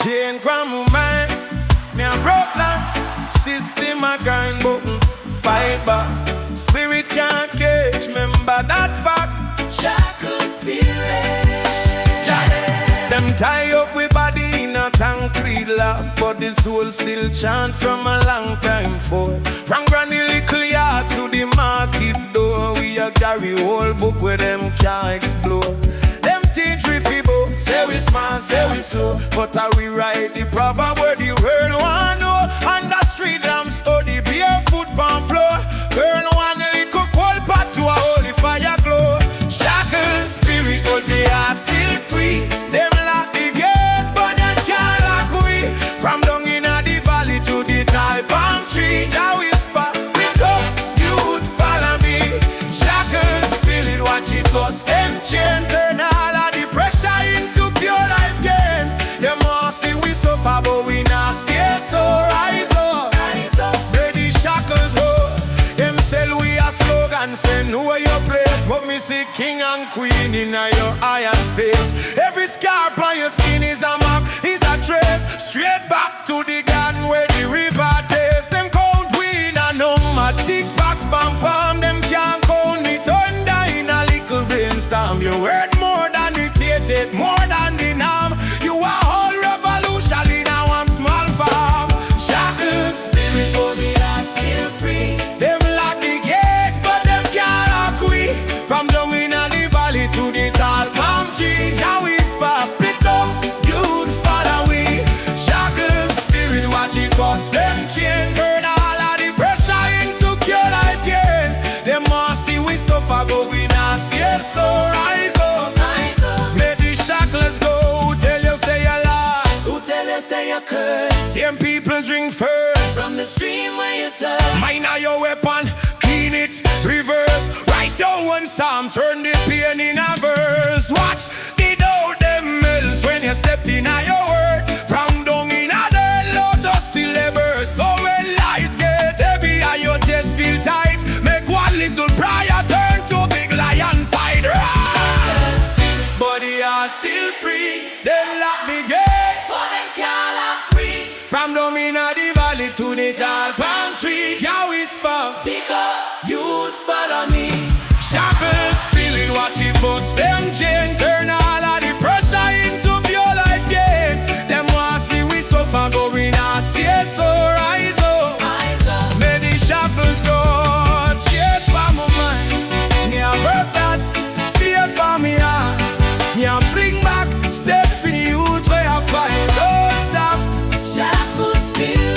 Chain from my mind, me a broke land. System a grind button, fight back. Spirit can't cage, remember that fact. Shackled spirit. Them tie up with body in a concrete lab, but the soul still chant from a long time for. From granny little yard to the market door, we a carry whole book where them can't explore. Them teach we feeble, say we smart, say we slow, but how we write the proverb where the world want know. On the street I'm study, barefoot on floor. Burn one little coal pot to a holy fire glow. Shackled spirit, but the heart still free. Them lock the gates, but them can't lock we. From down in the valley to the tall palm tree, Jah whisper, pick up, youth follow me. Shackled spirit, watch it bust them chain. Turn all of the pressure into pure life gain. Them all see we suffer, but we not stay so. Rise up, may the shackles go. Them sell we a slogan, say know your place, but me see king and queen in your iron face. Every scar on your skin is a mark, is a trace. Straight back to the garden where the river tastes. Them count weed and tick box bomb farm. Them can't count me thunder in a little brainstorm. You worth more than the cage, more than the norm. You are whole revolution in a one small farm. Shackled spirit, But we are still free. them lock the gate, but them can't lock we. From down in the valley to the tall palm tree, Jah whisper, pick up, youth follow we. Shackled spirit, watch it bust them chain. Burn all of the pressure into pure life gain. Them must see we suffer, but we not stay so. Rise up, Rise up. let the shackles go. Tell you say you lost. Who tell you say you're cursed? Same people drink first. From the stream where you touch. Mine are your weapon, clean it, reverse. Write your one psalm, turn the pain in a verse. Watch the doubt them melt when you step in your word. From down in a dirt, Lord, just still a burst. So when life get heavy and your chest feel tight, make one little prayer turn to big lion fight. But they are still free. Them lock the gate, But them can't lock free. from down in the valley to the tall palm tree, Jah whisper, Pick up, youth follow me. Shackled spirit, watch it bust them chain. Turn all of the pressure into pure life gain. Them want see we suffer, but we not stay so. Rise up, Rise up. may the shackles go. Cheers for my mind, me a work that. Fear for me heart, me a fling back. Step for the youth where I fight. Don't stop. Shackled spirit.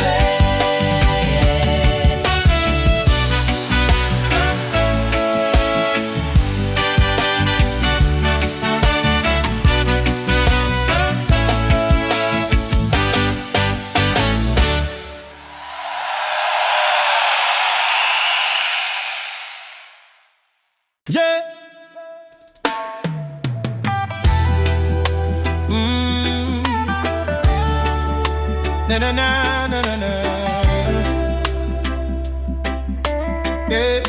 Yeah. Na na na na na na. Yeah.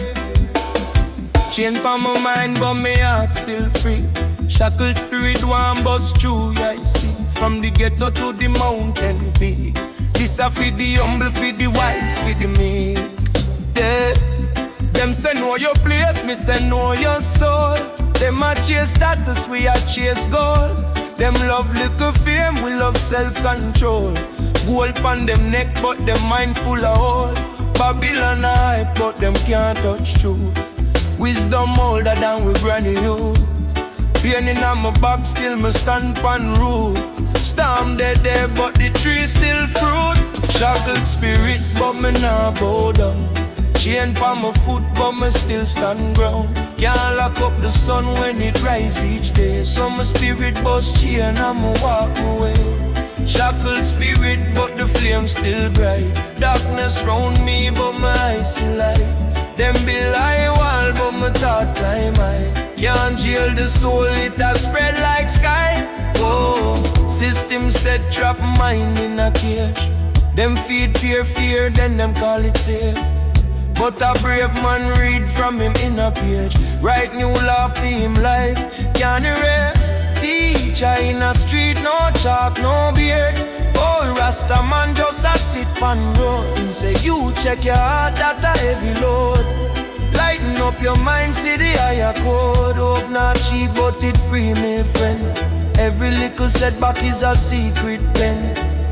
Chain for my mind, but my heart still free. Shackled spirit one bust through, yeah, you see. From the ghetto to the mountain peak. This a for the humble, for the wise, for the meek. Yeah. Them say know your place, me say know your soul. Them a chase status, we a chase gold. Them love little fame, we love self-control. Gold pon them neck, but them mind full of hole. Babylon hype, but them can't touch truth. Wisdom older than we granny youth. Pain in my back, still me stand pon root. Storm dead there, but the tree still fruit. Shackled spirit, but me nah bow down. Chain pon my foot, but me still stand ground. Can't lock up the sun when it rise each day. So my spirit bust chain and me walk away. Shackled spirit, but the flame still bright. Darkness round me, but my eyes see light. Them be lie wall, but my thought climb high. Can't jail the soul, it has spread like sky. Oh, system set trap mind in a cage. Them feed fear, then them call it safe. But a brave man read from him in a page. Write new law for him life, can't erase. Teacher in a street, no chalk, no beard. old Rasta man just a sit pan road. Say you check your heart, that a heavy load. Lighten up your mind, see the higher code. Hope not cheap, but it free, me friend. Every little setback is a secret pen.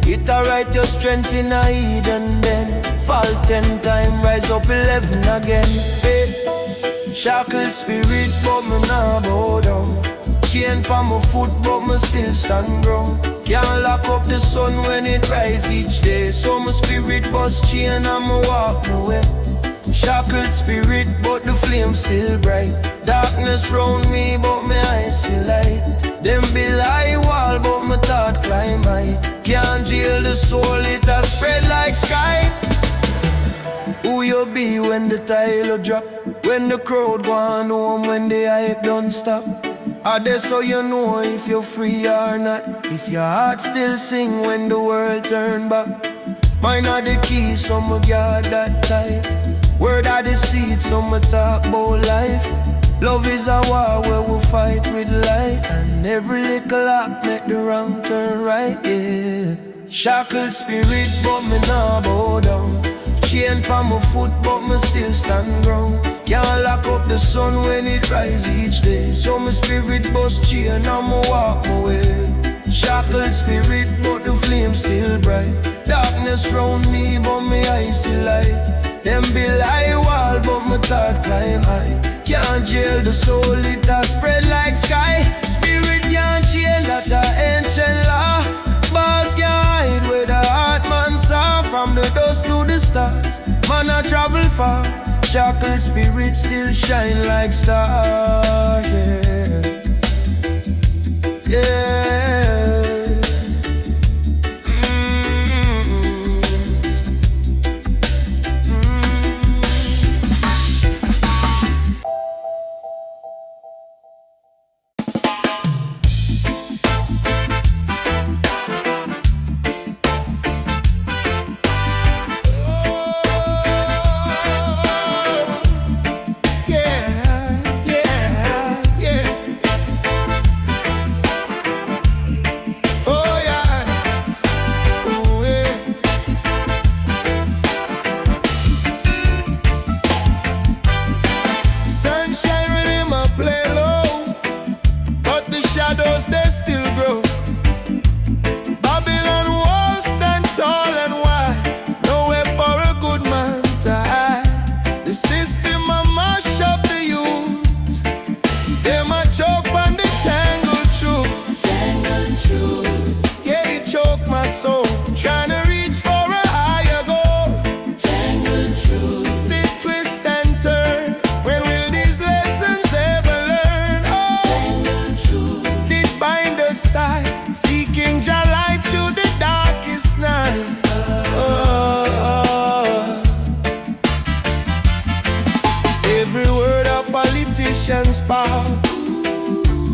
It a write your strength in a hidden den. Fall 10 times, rise up 11 again. Hey. Shackled spirit, but me nah bow down. Chain for my foot, but me still stand ground. Can't lock up the sun when it rise each day. So my spirit bust chain and me walk my way. Shackled spirit, but the flame still bright. Darkness round me, but my eyes see light. Them build high wall, but my thought climb high. Can't jail the soul, it a spread like sky. Who you be when the tile drop? When the crowd gone home, when the hype don't stop? Are they so you know if you're free or not? If your heart still sing when the world turn back? Mine are the keys, so my guard that tight. Word are the seeds, so my talk about life. Love is a war where we fight with light. And every little act make the wrong turn right, yeah. Shackled spirit, but me nah bow down. Chain for my foot, but me still stand ground. Can't lock up the sun when it rise each day. So my spirit bust chain and me walk my way. Shackled spirit, but the flame still bright. Darkness round me, but me eyes see light. Them build high wall, but my thought climb high. Can't jail the soul, it a spread like sky. Spirit can't jail, that a ancient law. Bars can't hide where the heart man saw. From the dust to the stars, man a travel far. Shackled spirit still shine like stars, yeah. Yeah.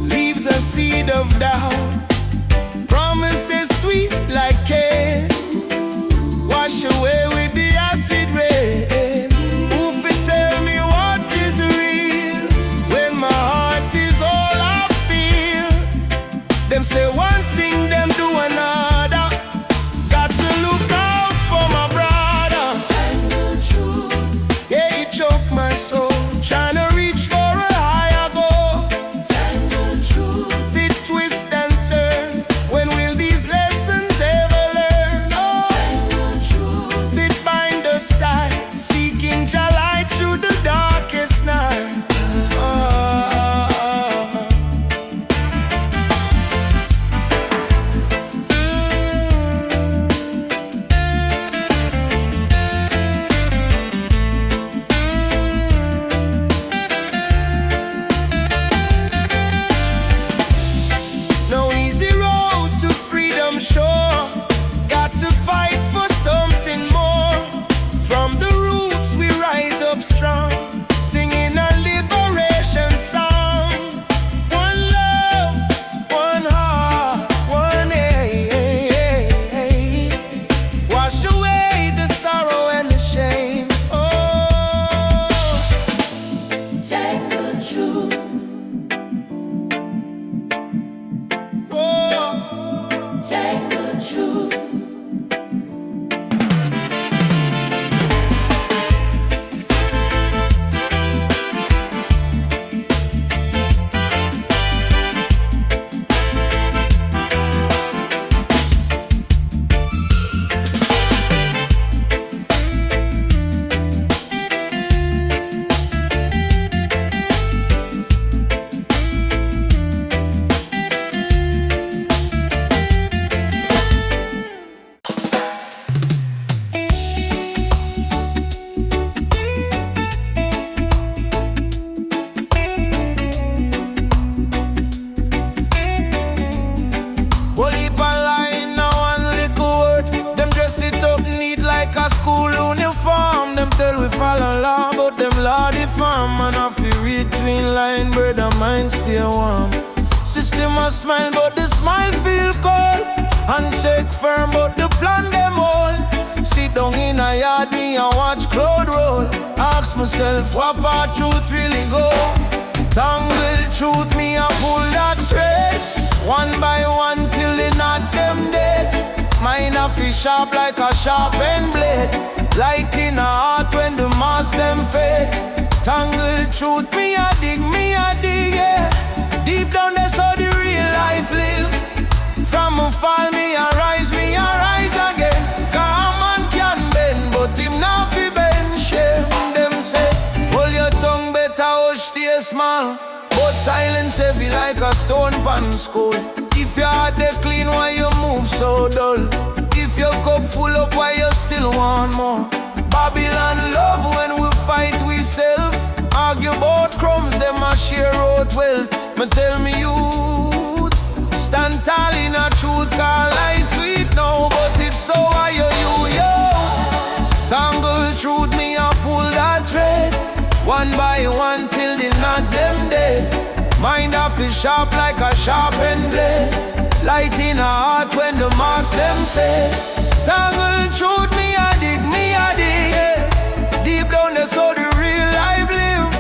Leaves a seed of doubt. Promises sweet like cane, wash away with the acid rain. Who fi tell me what is real when my heart is all I feel? Them say one thing, them do another. Got to look out for my brother. Tangled truth, yeah, it choke my soul. Tryna reach for a higher goal. tangled truth, Fit twist and line, brother, mine stay warm. System a smile, but the smile feel cold. Handshake firm, but the plan them all. Sit down in a yard, me and watch cloud roll. Ask myself, what part truth really go? Tangle truth, me a pull that thread. One by one till they not them dead. Mine a fish sharp like a sharpened blade. Light in a heart when the mask them fade. Tangle truth, me a dig, yeah. Deep down that's how the real life live. From a fall, me a rise again. Cause a man can bend, but him not fi bend. Shame them say, hold your tongue better, hush, stay small. But silence heavy like a stone pan skull. If your heart dey clean, why you move so dull? If your cup full up, why you still want more? Babylon love when we fight we self. Argue about crumbs, them a share out wealth. Me tell me youth, stand tall in a truth, call life sweet now, but it's so why you, yo. Tangle truth, me a pull that thread. One by one till the not them dead. Mind a fish sharp like a sharpened blade. Light in a heart when the marks them fade. Tangle truth, me a dig, yeah. Deep down that's how the real life live.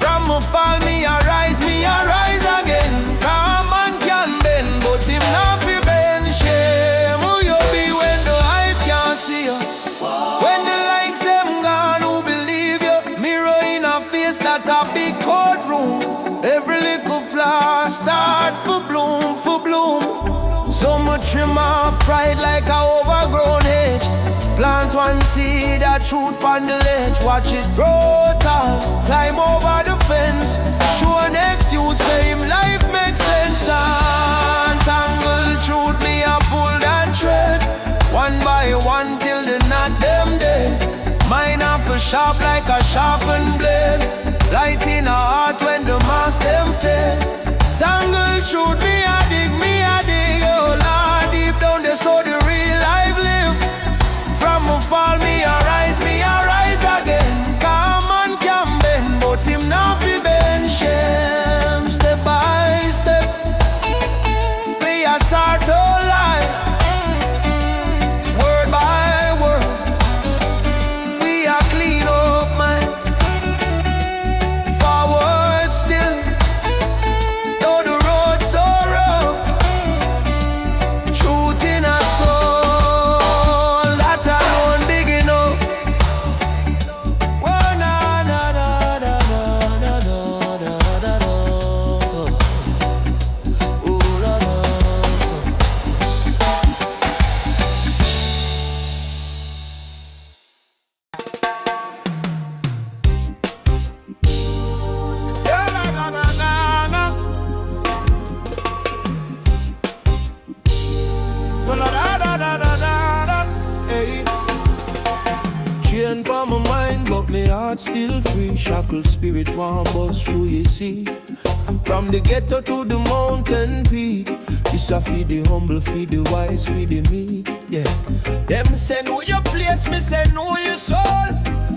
From a fall, me a rise again. Cause a man can bend, but him not fi bend. Shame who you be when the hype can't see you. When the likes them gone, who believe you? Mirror in a face, that a big courtroom. Every little flower start for bloom, So much trim off pride like a overgrown hedge. Plant one seed, that truth on the ledge. Watch it grow tall, climb over the fence. Show next youth, same life makes sense. Untangle truth, me a pull that thread. One by one till the not them dead. Mine off a sharp like a sharpened blade. Light in a heart when the mask them fade. Tangle truth, me a dig, oh Lord. Deep down that's how the real life live. From a fall, me a rise again. Cause a man can bend, but him not fi bend. Shame, step by step, we a start to life. Word by word, we a clean up mind. Forward still, though the road so rough. Truth in a soul, that alone big enough. Oh, na na na na na na na na na. Oh, la la. Yeah, na na na na na. Da da da da da da da. Hey. Chain for my mind, but my heart still free. Shackled spirit one bust through, you see. From the ghetto to the mountain peak. This a feed the humble, feed the wise, feed the meek. Yeah. Them say know your place, me say know your soul.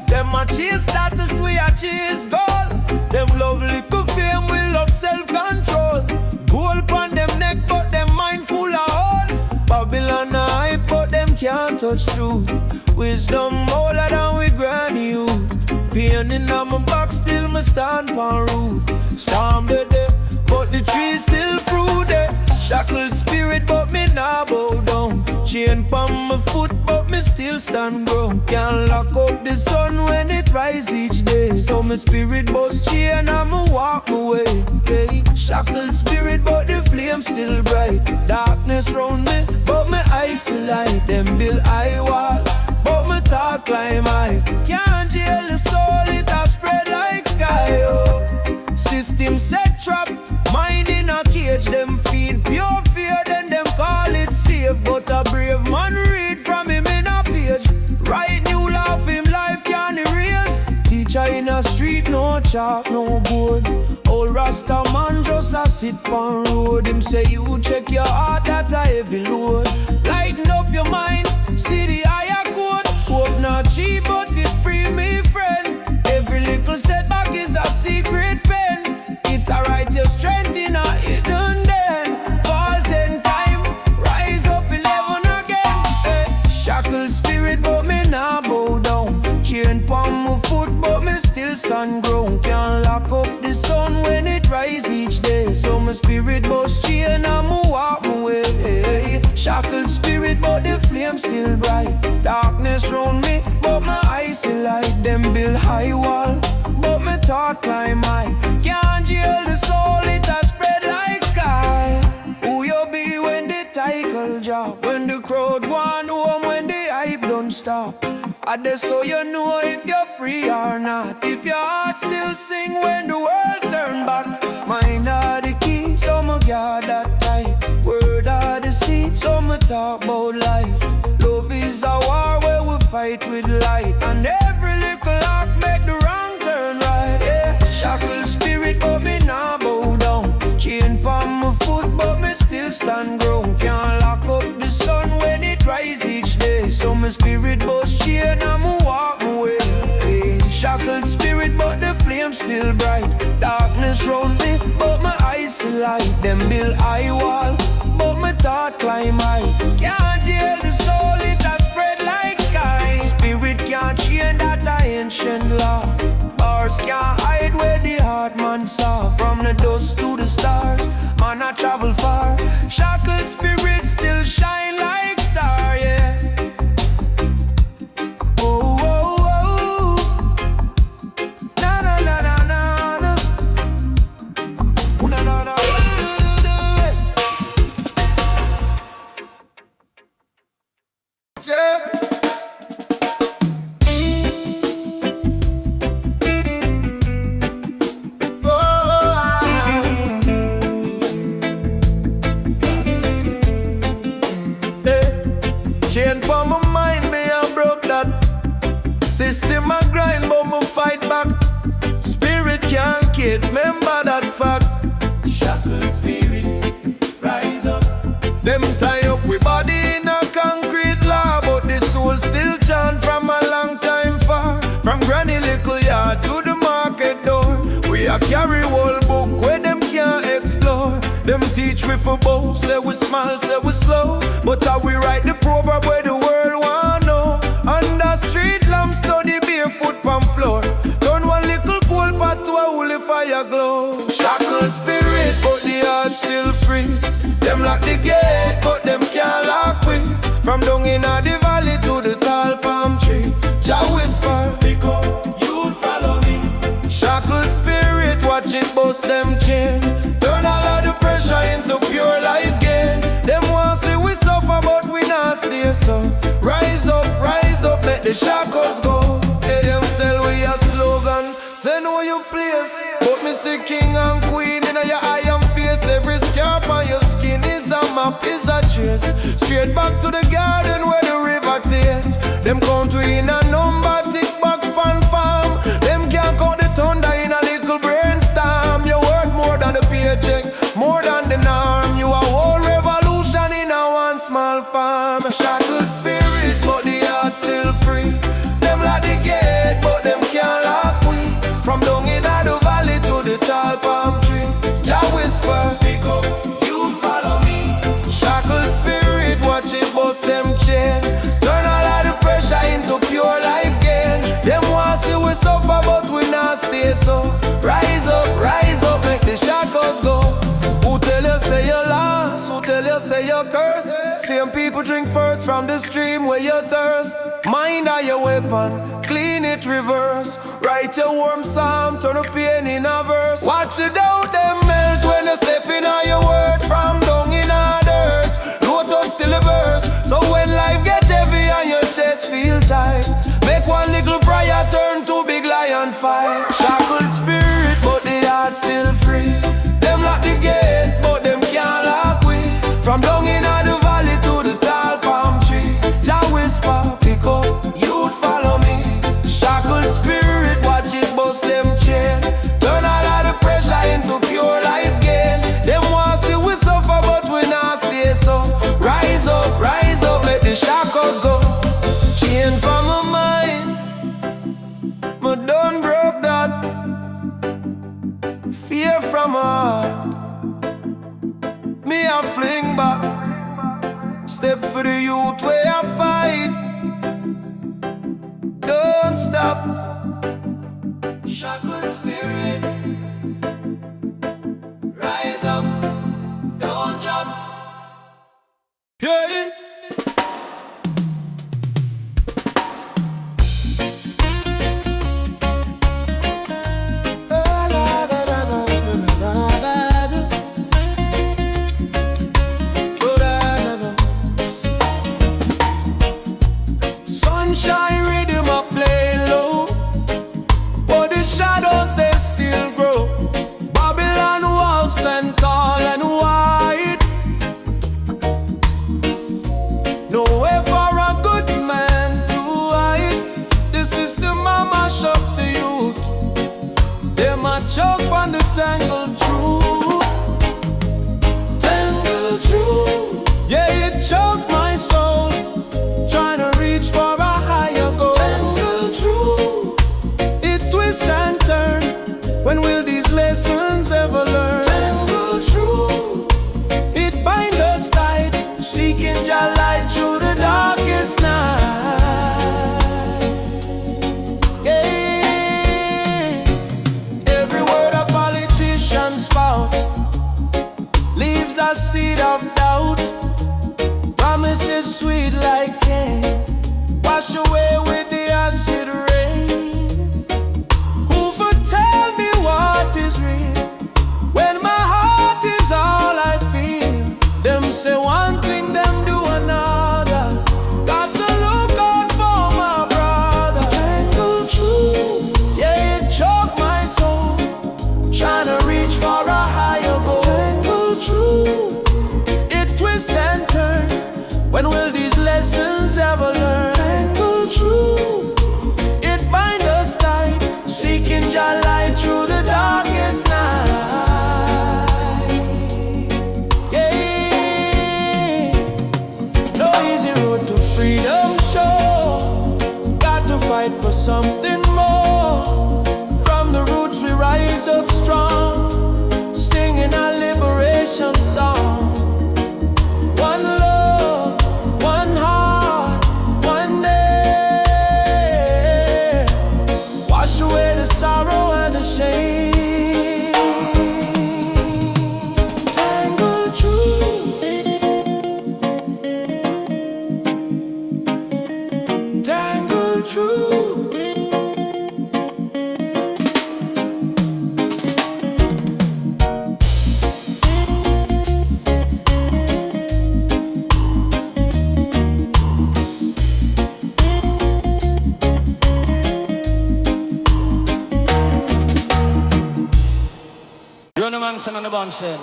Them a chase status, we a chase goal. Them love little fame, we love self-control. Gold pon them neck, but them mind full of hole. Babylon a hype, but them can't touch truth. Wisdom older than we granny youth. Pain in my back, still me stand pon root. Storm the day, but the tree still fruit there. Shackled spirit, but me nah bow down. Chain pon my foot, but me still stand ground. Can't lock up the sun when it rise each day. So my spirit bust chain and me walk away. Hey, shackled spirit, but the flame still bright. Darkness round me, but me isolate. Them build high wall, but me talk climb high. Can't jail the soul, it a spread like sky. Oh. System set trap, mind in a cage. Them feed pure fear, then them call it safe. But a brave man read from him in a page. Right new laugh him life can erase. Teacher in a street, no chalk, no board. Old Rasta man just a sit on road. Him say you check your heart, that a heavy load. Lighten up your mind, see the higher code. Hope not cheap, but it free me friend. Every little setback is a secret pen. my spirit bust chain and me walk my way. Shackled spirit but the flame still bright. Darkness round me but my eyes see light. Them build high wall but my thought climb high. Can't jail the soul, it a spread like sky. Who you be when the title drop? When the crowd want home, when the hype don't stop. I just so you know if you're free or not. If your heart still sing when the world turn back. Mind are the key, so my guard that tight. Word are the seed, so my talk about life. Love is a war where we fight with light. And every little lock make the wrong turn right. Yeah, shackled spirit but me nah bow down. Chain pon my foot but me still stand ground. Can't lock up the sun when it rise each day. So my spirit bust chain and me walk my way. Hey, shackled spirit but the flame still bright. Darkness round me but my eyes see light. Them build high wall but my thought climb high. Can't jail the soul, it a spread like sky. Spirit can't change that a ancient law. Bars can't hide where the heart man saw. From the dust to the stars, man I travel far. Shackled spirit still shine like star, yeah. Oh, oh, oh. Na na na na na na. Na na na. Yeah. Chain for my mind, me I broke that. System I grind, but me fight back. Spirit can't cage, remember that fact. Shackled spirit, rise up. Them tie up we body in a concrete law, but the soul still chant from a long time far. From granny little yard to the market door, we a carry whole book where them can't explore. Them teach we for both, say we smile, say we slow. But how we write the proverb where the world want know. Under street lamp study barefoot on floor. Turn one little coal pot to a holy fire glow. Shackled spirit, but the heart still free. Them lock the gate, but them can't lock we. From down in the valley to the tall palm tree. Jah whisper, pick up, you'll follow me. Shackled spirit, watch it bust them chain. Turn all of the pressure into pure life gain. Them want see we suffer, but we not stay so. Rise up, let the shackles go. Hey, them sell we a slogan, say know your place. But me see king and queen in your eye and face. Every scarp on your skin is a map, is a trace. Straight back to the garden where the river tastes. Them count we in a number, tick box pan farm. Them can't count the thunder in a little brainstorm. You work more than the paycheck, more than the norm. You a whole revolution in a one small farm. Shackled spirit, but the heart still free. Them like the gate, but them can't lock we. From down in the valley to the tall palm tree. Jah whisper, pick up, you follow me. Shackled spirit, watch it bust them chain. Turn all of the pressure into pure life gain. Them want see we suffer, but we not stay so. Rise up, make the shackles go. Who tell you say you're lost? Who tell you say you're cursed? Same people drink first from the stream where you thirst. Mind are your weapon, clean it reverse. Write your warm psalm, turn a pain in a verse. Watch it out, them melt when you step in on your word. From down in a dirt, lotus still a burst. So when life get heavy and your chest feel tight, make one little prayer turn to big lion fight. Shackled spirit, but the heart still free. Them lock the gate, but them can't lock we. From down in the valley to the tall palm tree. Jah whisper, pick up, you'd follow me. Shackled spirit, watch it bust them chain. Turn all of the pressure into pure life gain. Them want see we suffer, but we not stay so. Rise up, let the shackles go. Chain from my mind, me done broke that. Fear from my heart, me a fling back. Step for the youth where I fight. Don't stop. Shackled spirit, rise up. a seed of doubt. Promises sweet like candy, wash away with the acid rain. Who for tell me what is real when my heart is all I feel? Them say one thing, them do another. Got to look out for my brother. Tangled true, yeah, it choked my soul, trying to reach for a higher goal. Tangled true, it twists and turns. When will these lessons ever learn? Tangled true, it binds us tight, seeking Jah light through the darkest night. Yeah, no easy road to freedom, sure. Got to fight for something more. From the roots we rise up strong, singing our liberation song. One love, one heart, one day. Wash away the sorrow and the shame. Tangled true, tangled true. Run among son on the bunsen.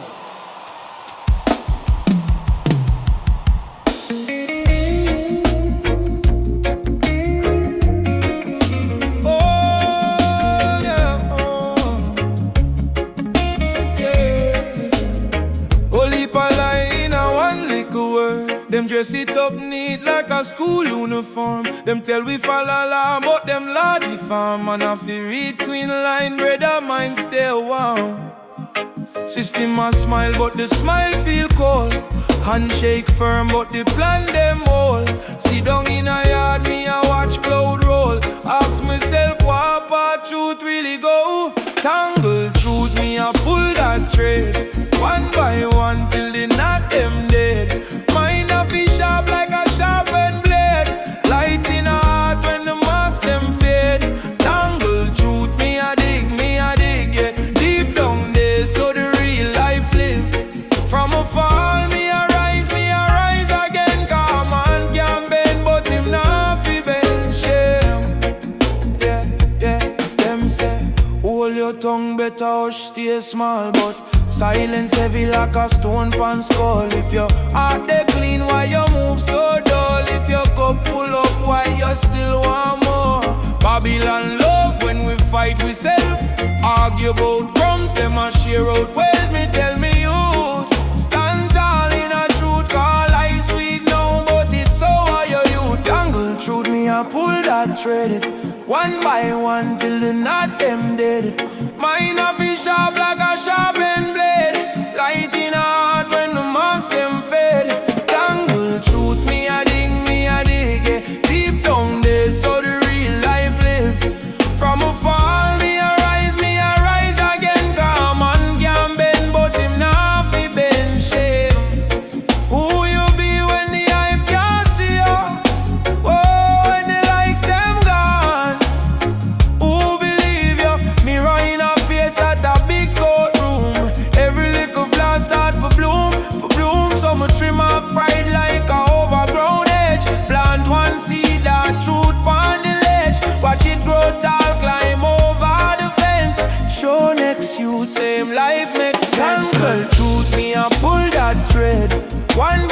Them dress it up neat like a school uniform. Them tell we fall alarm, but them lordy farm. And if you read twin line, brother mine stay warm. System a smile, but the smile feel cold. Handshake firm, but the plan them all. Sit down in a yard, me a watch cloud roll. Ask myself, what part truth really go? Tangled truth, me a pull that thread. One by one till the knot them dead. Mind a be sharp like a sharpened blade. Light in a heart when the mask them fade. Tangled truth, me a dig, yeah. Deep down there, so the real life live. From a fall, me a rise again. Come on, can bend, but him not fi bend shame. Yeah, them say, hold your tongue better, hush, stay small. But silence heavy like a stone pan skull. If your heart they clean, why you move so dull? If your cup full up, why you still want more? Babylon love when we fight we self. Argue about crumbs, them a share out wealth. Me tell me you stand tall in a truth. Call life sweet now, but it's so are you. Tangled truth, me a pull that thread. One by one till the knot them dead. Mine a be sharp like a sharpened blade. Light in a heart when the mask them fade. Tangled truth, me a dig, yeah. Deep down there, so the real life live. From a fall, me a rise again. Come on, can bend, but him not fi bend shame. Who you be when the hype can't see you? Oh, when the likes them gone. Who believe you? Mirror in a face that a big courtroom. Every little flower start for bloom. So me trim up pride like a overgrown edge. Plant one seed that truth on the ledge. Watch it grow tall, climb over the fence. Show next you, same life makes sense. Tangled truth, me a pull that thread. One